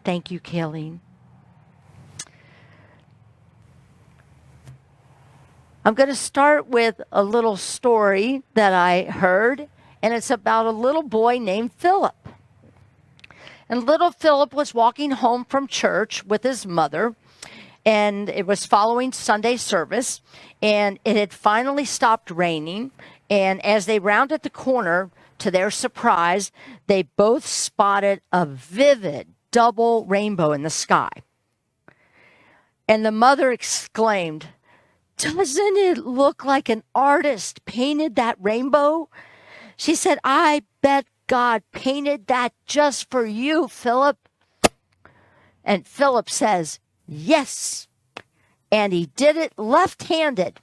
Thank you, Kayleen. I'm going to start with a little story that I heard, and it's about a little boy named Philip. And little Philip was walking home from church with his mother, and it was following Sunday service, and it had finally stopped raining. And as they rounded the corner, to their surprise, they both spotted a vivid double rainbow in the sky. And the mother exclaimed, "Doesn't it look like an artist painted that rainbow?" She said, "I bet God painted that just for you, Philip." And Philip says, "Yes." And he did it left-handed.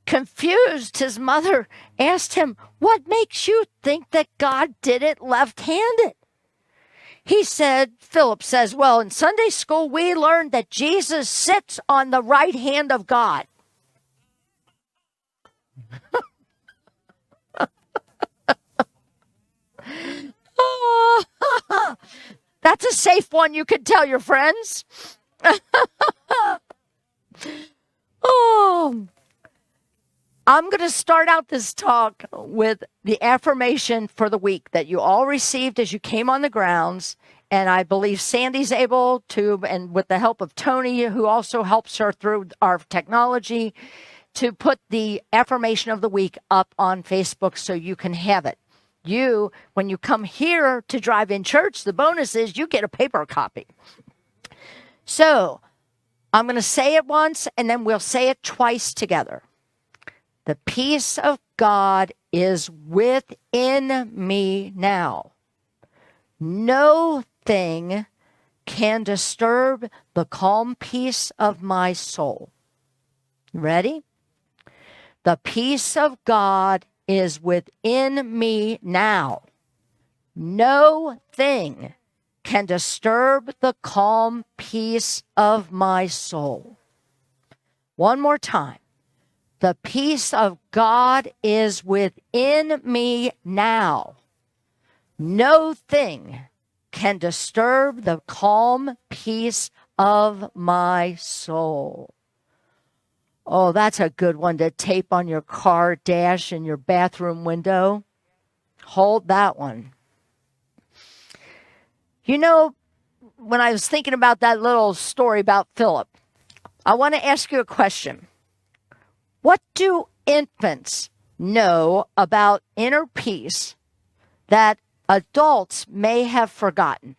Confused, his mother asked him, "What makes you think that God did it left-handed?" Philip says, "Well, in Sunday school, we learned that Jesus sits on the right hand of God." Oh, that's a safe one you could tell your friends. Oh, I'm going to start out this talk with the affirmation for the week that you all received as you came on the grounds. And I believe Sandy's able to, and with the help of Tony, who also helps her through our technology, to put the affirmation of the week up on Facebook so you can have it. You, when you come here to Drive-In Church, the bonus is you get a paper copy. So I'm going to say it once, and then we'll say it twice together. The peace of God is within me now. No thing can disturb the calm peace of my soul. Ready? The peace of God is within me now. No thing can disturb the calm peace of my soul. One more time. The peace of God is within me now. No thing can disturb the calm peace of my soul. Oh, that's a good one to tape on your car dash and your bathroom window. Hold that one. You know, when I was thinking about that little story about Philip, I want to ask you a question. What do infants know about inner peace that adults may have forgotten?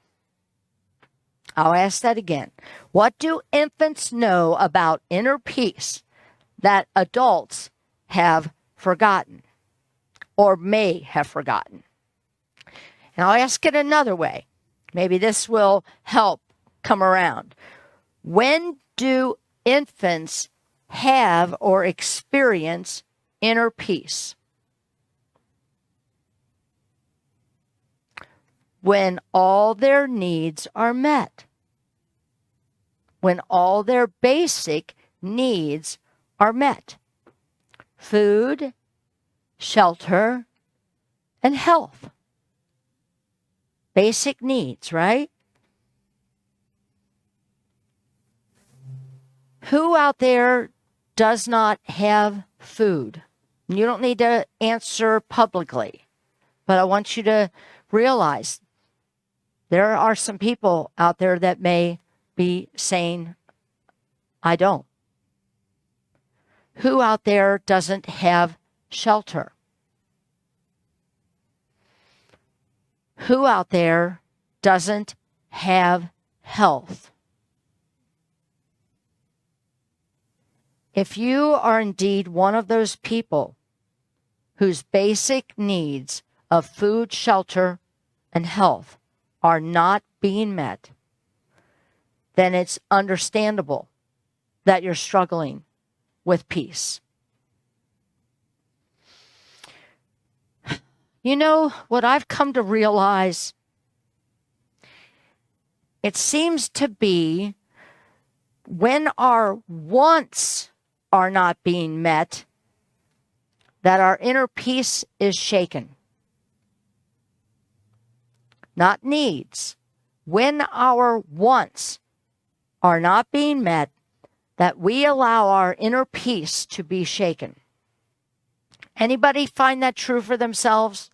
I'll ask that again. What do infants know about inner peace that adults have forgotten or may have forgotten? And I'll ask it another way. Maybe this will help come around. When do infants have or experience inner peace? When all their needs are met. When all their basic needs are met. Food, shelter, and health. Basic needs, right? Who out there does not have food? You don't need to answer publicly, but I want you to realize there are some people out there that may be saying, "I don't." Who out there doesn't have shelter? Who out there doesn't have health? If you are indeed one of those people whose basic needs of food, shelter, and health are not being met, then it's understandable that you're struggling with peace. You know, what I've come to realize, it seems to be when our wants are not being met, that our inner peace is shaken. Not needs, when our wants are not being met, that we allow our inner peace to be shaken. Anybody find that true for themselves?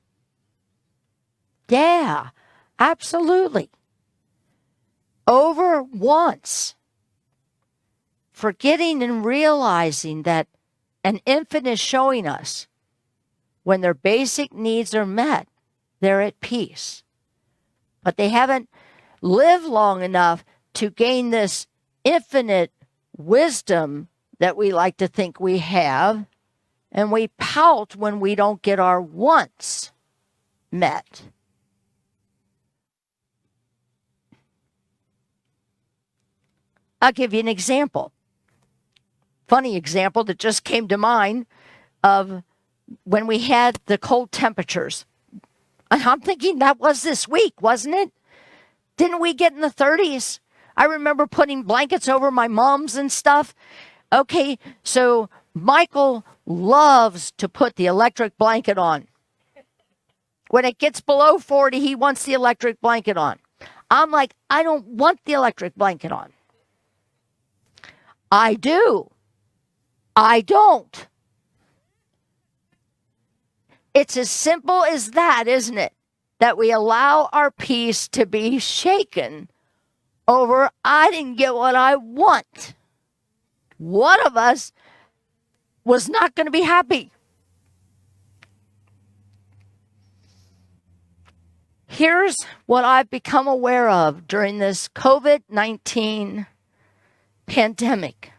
Yeah, absolutely. Over once, forgetting and realizing that an infant is showing us when their basic needs are met, they're at peace. But they haven't lived long enough to gain this infinite wisdom that we like to think we have, and we pout when we don't get our wants met. I'll give you an example. Funny example that just came to mind of when we had the cold temperatures. And I'm thinking that was this week, wasn't it? Didn't we get in the 30s? I remember putting blankets over my mom's and stuff. Okay, so Michael loves to put the electric blanket on. When it gets below 40, he wants the electric blanket on. I'm like, I don't want the electric blanket on. I do. I don't. It's as simple as that, isn't it? That we allow our peace to be shaken over, I didn't get what I want. One of us was not going to be happy. Here's what I've become aware of during this COVID-19 pandemic.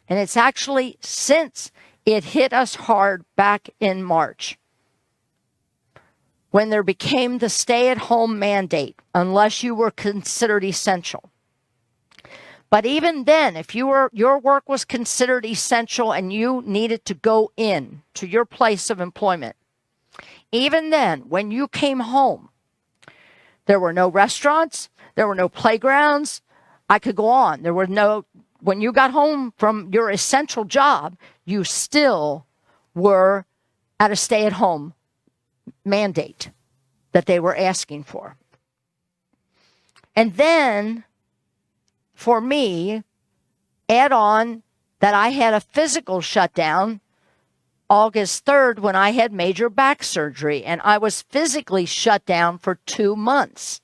And it's actually since it hit us hard back in March, when there became the stay-at-home mandate, unless you were considered essential. But even then, if your work was considered essential and you needed to go in to your place of employment, even then, when you came home, there were no restaurants, there were no playgrounds. I could go on. There were no, when you got home from your essential job, you still were at a stay-at-home mandate that they were asking for. And then, for me, add on that I had a physical shutdown August 3rd when I had major back surgery, and I was physically shut down for 2 months.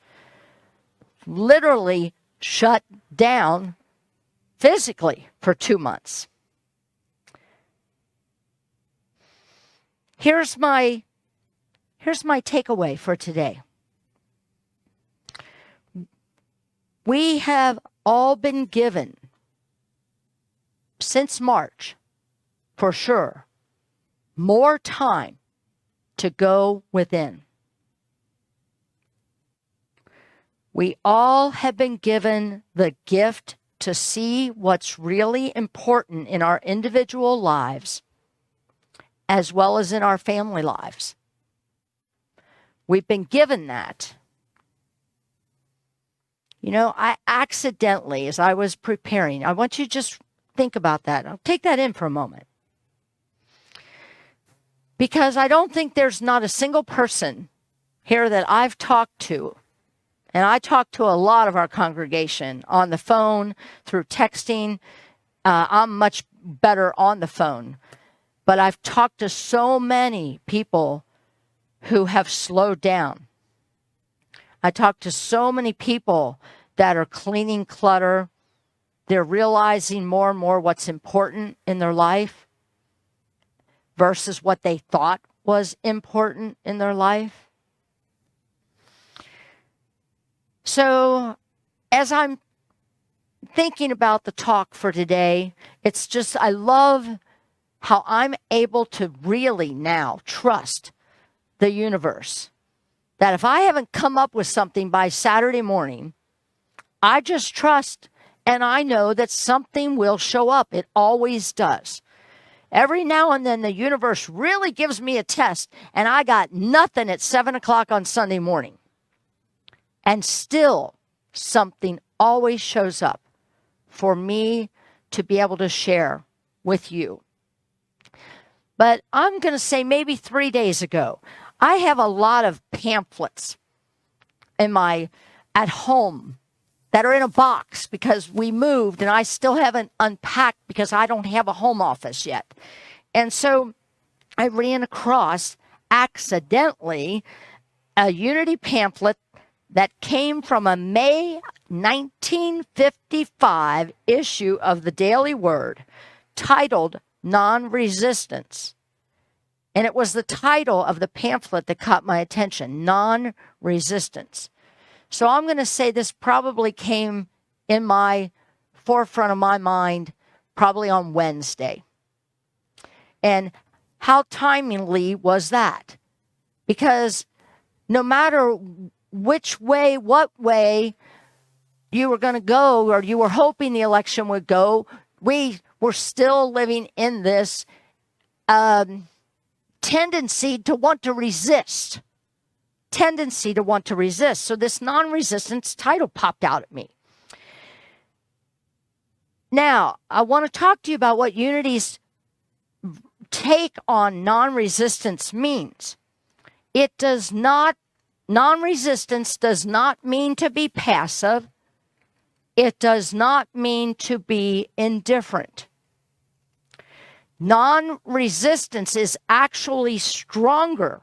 Literally shut down physically for 2 months. Here's my takeaway for today. We have all been given, since March, for sure, more time to go within. We all have been given the gift to see what's really important in our individual lives, as well as in our family lives. We've been given that. You know, I accidentally, as I was preparing, I want you to just think about that. I'll take that in for a moment. Because I don't think there's not a single person here that I've talked to, and I talk to a lot of our congregation on the phone, through texting. I'm much better on the phone. But I've talked to so many people who have slowed down. I talk to so many people that are cleaning clutter. They're realizing more and more what's important in their life versus what they thought was important in their life. So as I'm thinking about the talk for today, it's just, I love how I'm able to really now trust the universe. That if I haven't come up with something by Saturday morning, I just trust and I know that something will show up. It always does. Every now and then the universe really gives me a test, and I got nothing at 7 o'clock on Sunday morning. And still, something always shows up for me to be able to share with you. But I'm going to say maybe 3 days ago, I have a lot of pamphlets in my at home that are in a box because we moved and I still haven't unpacked because I don't have a home office yet. And so I ran across accidentally a Unity pamphlet that came from a May 1955 issue of the Daily Word titled Non-Resistance. And it was the title of the pamphlet that caught my attention, Non-Resistance. So I'm going to say this probably came in my forefront of my mind probably on Wednesday. And how timely was that? Because no matter which way, what way you were going to go, or you were hoping the election would go, we were still living in this tendency to want to resist. So this non-resistance title popped out at me. Now, I want to talk to you about what Unity's take on non-resistance means. Non-resistance does not mean to be passive. It does not mean to be indifferent. Non-resistance is actually stronger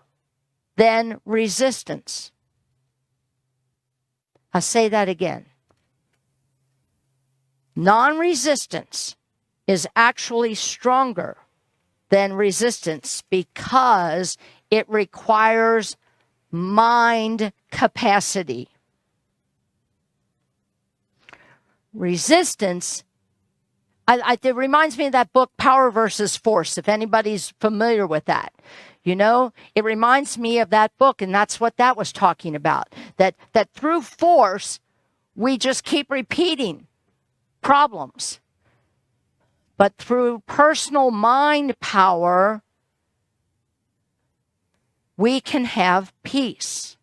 than resistance. I'll say that again. Non-resistance is actually stronger than resistance because it requires mind capacity. Resistance, it reminds me of that book, Power versus Force, if anybody's familiar with that. You know, it reminds me of that book, and that's what that was talking about. That through force, we just keep repeating problems. But through personal mind power, we can have peace.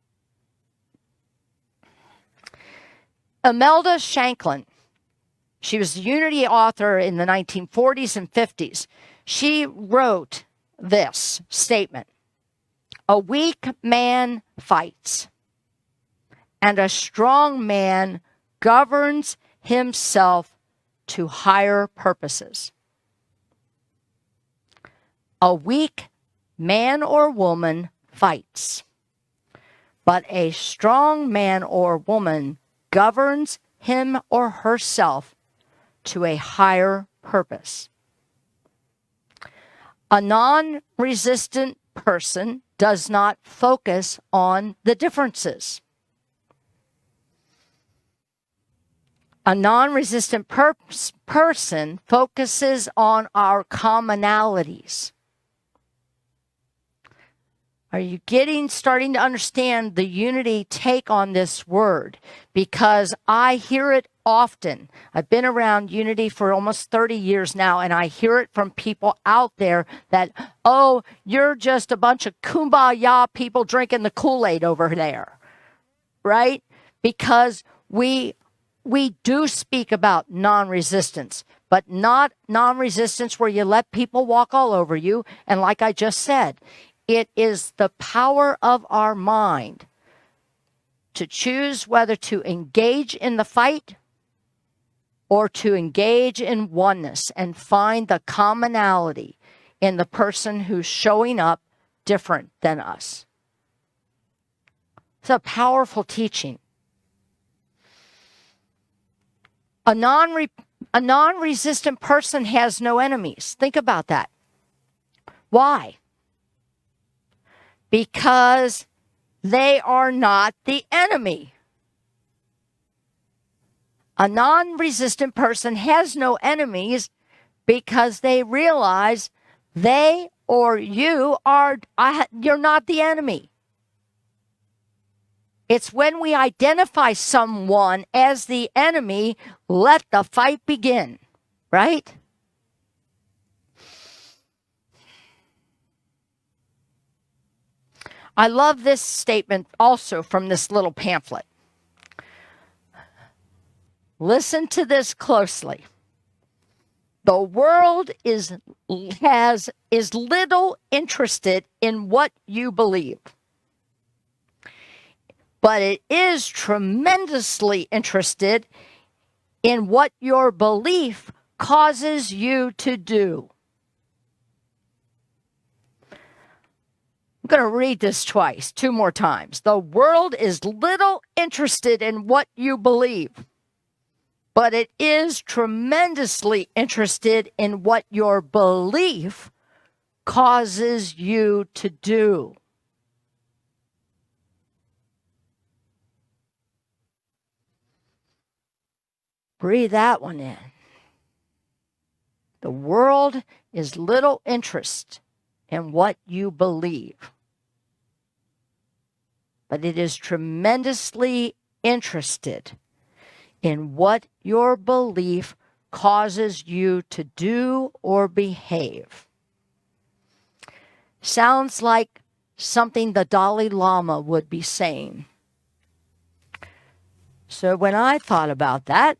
Imelda Shanklin, she was a Unity author in the 1940s and 50s. She wrote this statement: a weak man fights, and a strong man governs himself to higher purposes. A weak man or woman fights, but a strong man or woman governs him or herself to a higher purpose. A non-resistant person does not focus on the differences. A non-resistant person focuses on our commonalities. Are you starting to understand the Unity take on this word? Because I hear it often. I've been around Unity for almost 30 years now, and I hear it from people out there that, oh, you're just a bunch of kumbaya people drinking the Kool-Aid over there, right? Because we do speak about non-resistance, but not non-resistance where you let people walk all over you. And like I just said, it is the power of our mind to choose whether to engage in the fight or to engage in oneness and find the commonality in the person who's showing up different than us. It's a powerful teaching. A non-resistant person has no enemies. Think about that. Why? Because they are not the enemy. A non-resistant person has no enemies because they realize they or you're not the enemy. It's when we identify someone as the enemy, let the fight begin, right? I love this statement also from this little pamphlet. Listen to this closely. The world is little interested in what you believe. but it is tremendously interested in what your belief causes you to do. I'm going to read this twice, 2 more times. The world is little interested in what you believe, but it is tremendously interested in what your belief causes you to do. Breathe that one in. The world is little interest in what you believe, but it is tremendously interested in what your belief causes you to do or behave. Sounds like something the Dalai Lama would be saying. So when I thought about that,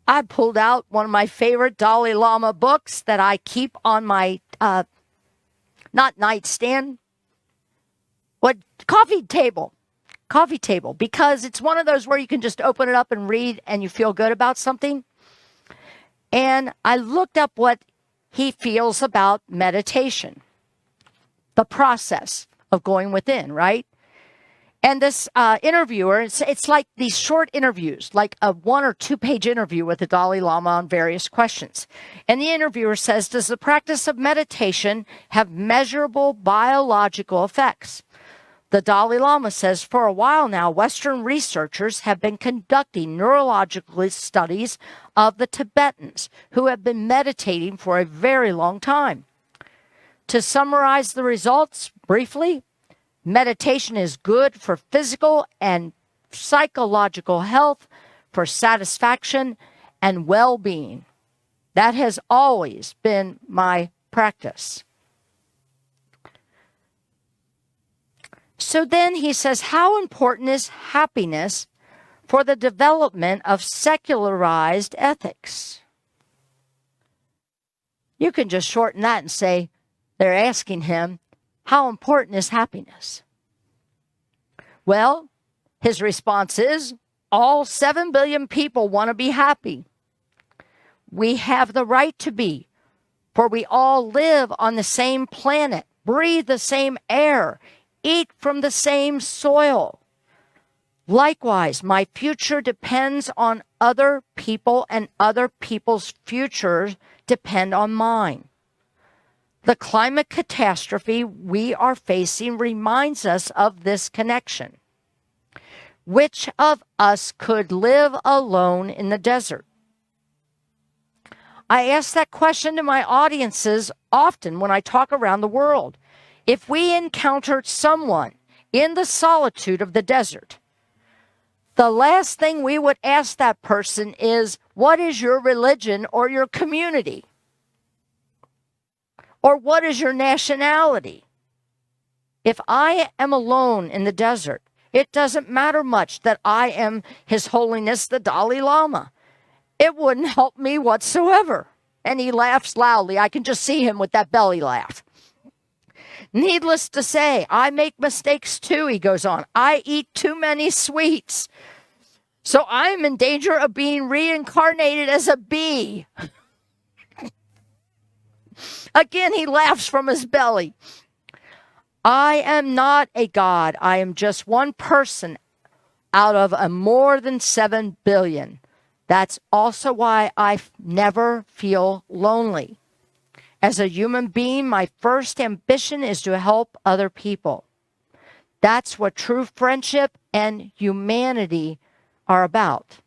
I pulled out one of my favorite Dalai Lama books that I keep on my, not nightstand, coffee table, because it's one of those where you can just open it up and read and you feel good about something. And I looked up what he feels about meditation, the process of going within, right? And this interviewer, it's like these short interviews, like a 1 or 2 page interview with the Dalai Lama on various questions. And the interviewer says, does the practice of meditation have measurable biological effects? The Dalai Lama says, for a while now, Western researchers have been conducting neurological studies of the Tibetans who have been meditating for a very long time. To summarize the results briefly, meditation is good for physical and psychological health, for satisfaction and well-being. That has always been my practice. So then he says, how important is happiness for the development of secularized ethics? You can just shorten that and say, they're asking him, how important is happiness? Well, his response is, all 7 billion people want to be happy. We have the right to be, for we all live on the same planet, breathe the same air, eat from the same soil. Likewise, my future depends on other people, and other people's futures depend on mine. The climate catastrophe we are facing reminds us of this connection. Which of us could live alone in the desert? I ask that question to my audiences often when I talk around the world. If we encountered someone in the solitude of the desert, the last thing we would ask that person is, what is your religion or your community? Or what is your nationality? If I am alone in the desert, it doesn't matter much that I am His Holiness the Dalai Lama. It wouldn't help me whatsoever. And he laughs loudly. I can just see him with that belly laugh. Needless to say, I make mistakes too, he goes on. I eat too many sweets. So I'm in danger of being reincarnated as a bee. Again, he laughs from his belly. I am not a god. I am just one person out of a more than 7 billion. That's also why I never feel lonely. As a human being, my first ambition is to help other people. That's what true friendship and humanity are about.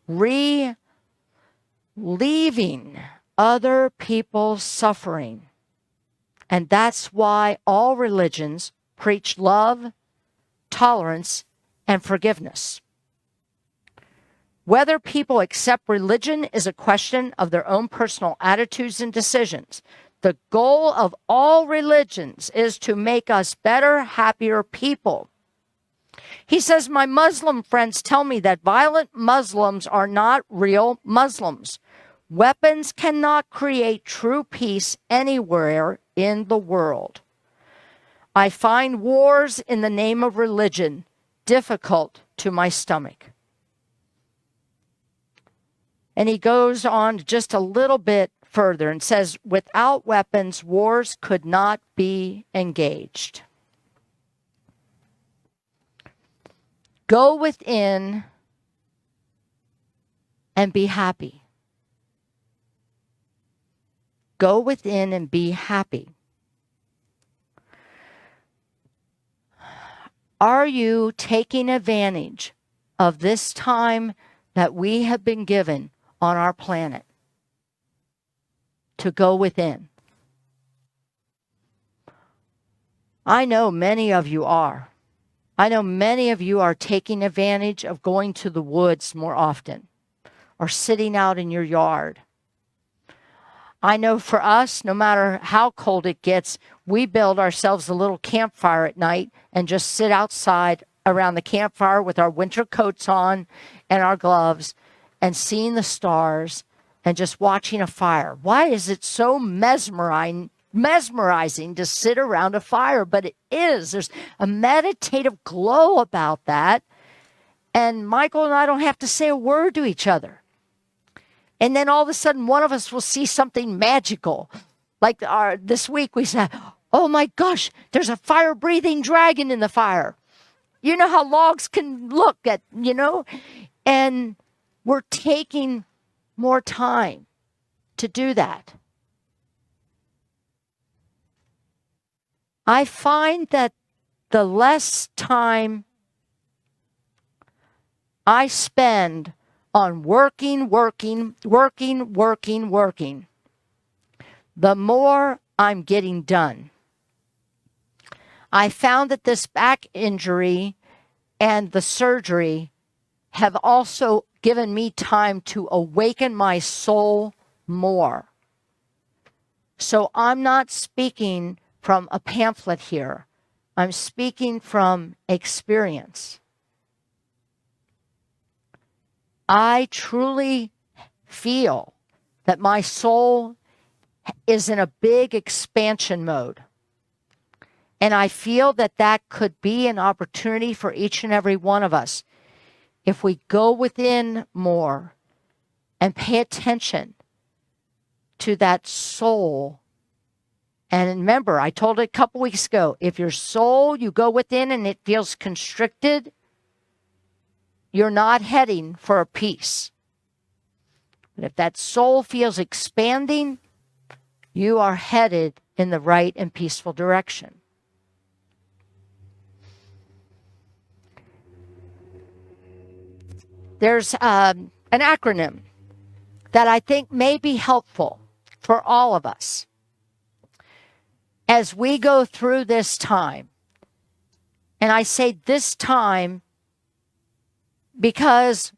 Relieving other people's suffering. And that's why all religions preach love, tolerance, and forgiveness. Whether people accept religion is a question of their own personal attitudes and decisions. The goal of all religions is to make us better, happier people. He says, my Muslim friends tell me that violent Muslims are not real Muslims. Weapons cannot create true peace anywhere in the world. I find wars in the name of religion difficult to my stomach. And he goes on just a little bit further and says, without weapons, wars could not be engaged. Go within and be happy. Go within and be happy. Are you taking advantage of this time that we have been given on our planet to go within? I know many of you are. I know many of you are taking advantage of going to the woods more often or sitting out in your yard. I know for us, no matter how cold it gets, we build ourselves a little campfire at night and just sit outside around the campfire with our winter coats on and our gloves and seeing the stars and just watching a fire. Why is it so mesmerizing to sit around a fire? But it is. There's a meditative glow about that. And Michael and I don't have to say a word to each other. And then all of a sudden, one of us will see something magical. Like this week, we said, oh my gosh, there's a fire-breathing dragon in the fire. You know how logs can look at, and we're taking more time to do that. I find that the less time I spend on working, the more I'm getting done. I found that this back injury and the surgery have also given me time to awaken my soul more. So I'm not speaking from a pamphlet here. I'm speaking from experience. I truly feel that my soul is in a big expansion mode. And I feel that that could be an opportunity for each and every one of us. If we go within more and pay attention to that soul. And remember, I told it a couple weeks ago, if your soul, you go within and it feels constricted, you're not heading for a peace. But if that soul feels expanding, you are headed in the right and peaceful direction. There's an acronym that I think may be helpful for all of us as we go through this time. And I say this time because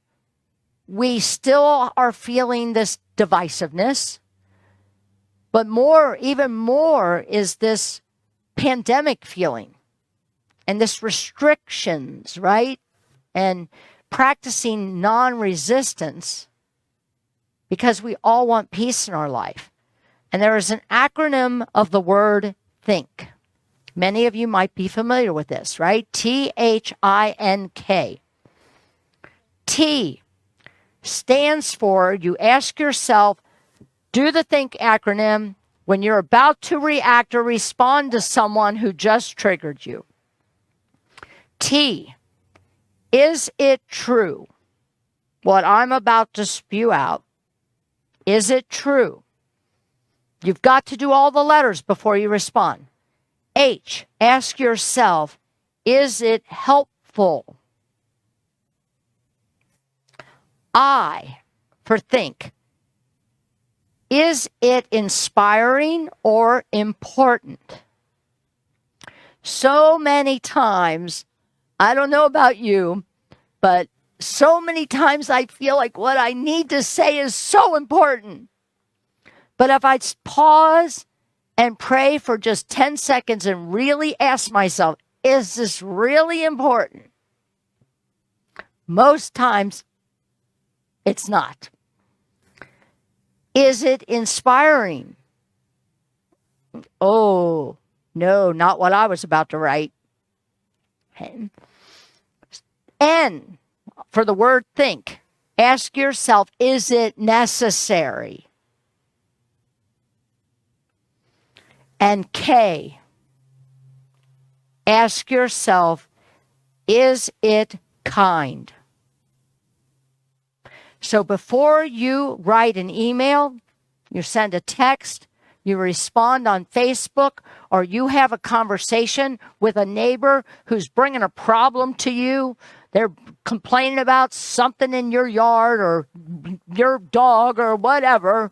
we still are feeling this divisiveness, but even more is this pandemic feeling and this restrictions, right? And practicing non-resistance because we all want peace in our life. And there is an acronym of the word think. Many of you might be familiar with this, right? THINK. T stands for, you ask yourself, do the think acronym when you're about to react or respond to someone who just triggered you. T, is it true? What I'm about to spew out, is it true? You've got to do all the letters before you respond. H, ask yourself, is it helpful? I, for think, is it inspiring or important? So many times, I don't know about you, but so many times I feel like what I need to say is so important. But if I pause and pray for just 10 seconds and really ask myself, is this really important? Most times, it's not. Is it inspiring? Oh, no, not what I was about to write. Okay. N for the word think. Ask yourself, is it necessary? And K, ask yourself, is it kind? So before you write an email, you send a text, you respond on Facebook, or you have a conversation with a neighbor who's bringing a problem to you, they're complaining about something in your yard or your dog or whatever,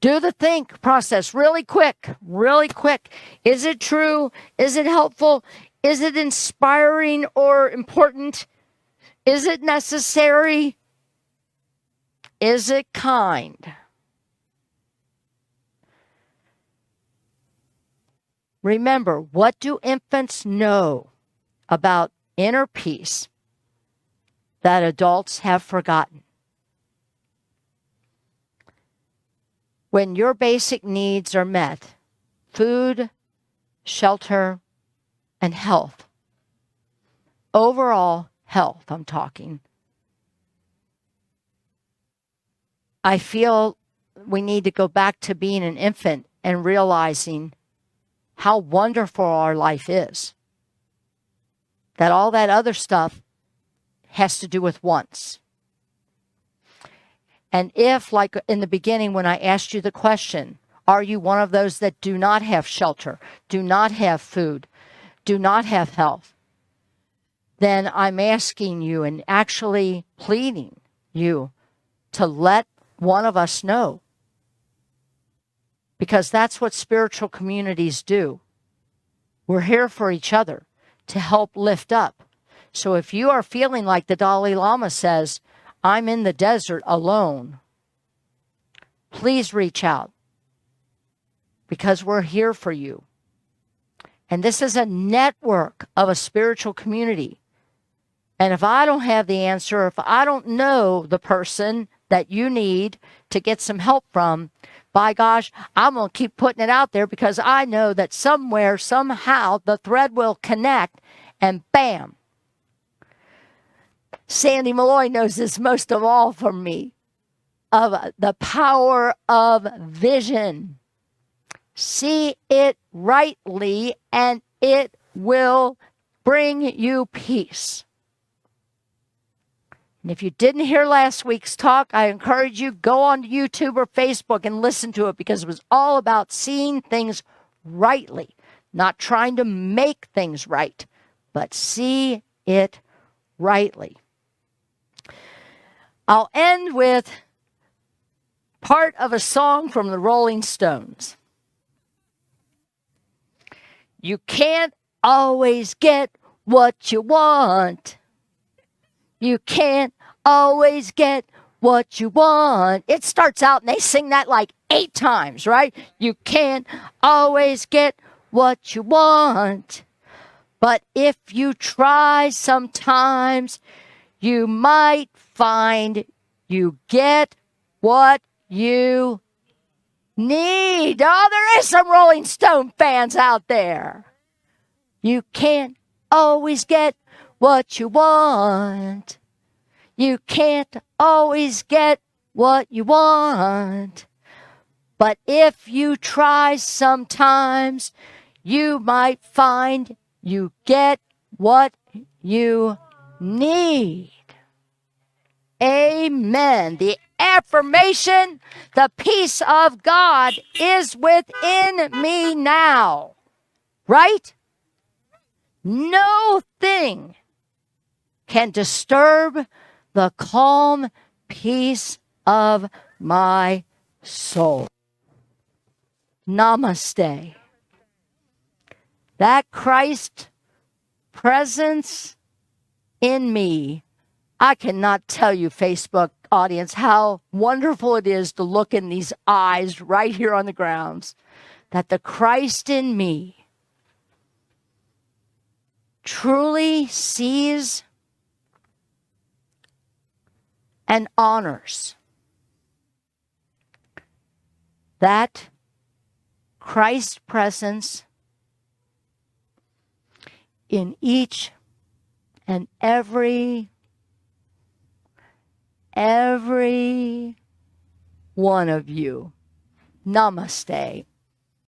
do the think process really quick, really quick. Is it true? Is it helpful? Is it inspiring or important? Is it necessary? Is it kind? Remember, what do infants know about inner peace that adults have forgotten? When your basic needs are met, food, shelter, and health, overall health, I'm talking, I feel we need to go back to being an infant and realizing how wonderful our life is. That all that other stuff has to do with wants. And if, like in the beginning when I asked you the question, are you one of those that do not have shelter, do not have food, do not have health? Then I'm asking you and actually pleading you to let one of us know. Because that's what spiritual communities do. We're here for each other to help lift up. So if you are feeling like the Dalai Lama says, I'm in the desert alone, please reach out because we're here for you. And this is a network of a spiritual community. And if I don't have the answer, if I don't know the person that you need to get some help from, by gosh, I'm going to keep putting it out there because I know that somewhere, somehow, the thread will connect and bam. Sandy Malloy knows this most of all from me, of the power of vision. See it rightly and it will bring you peace. And if you didn't hear last week's talk, I encourage you, go on YouTube or Facebook and listen to it because it was all about seeing things rightly, not trying to make things right, but see it rightly. I'll end with part of a song from the Rolling Stones. You can't always get what you want. You can't always get what you want. It starts out and they sing that like 8 times, right? You can't always get what you want. But if you try sometimes, you might find you get what you need. Oh, there is some Rolling Stone fans out there. You can't always get what you want. You can't always get what you want. But if you try sometimes, you might find you get what you need. Amen. The affirmation, the peace of God is within me now. Right? No thing can disturb the calm peace of my soul. Namaste. That Christ presence in me, I cannot tell you, Facebook audience, how wonderful it is to look in these eyes right here on the grounds, that the Christ in me truly sees and honors that Christ presence in each And every one of you, namaste.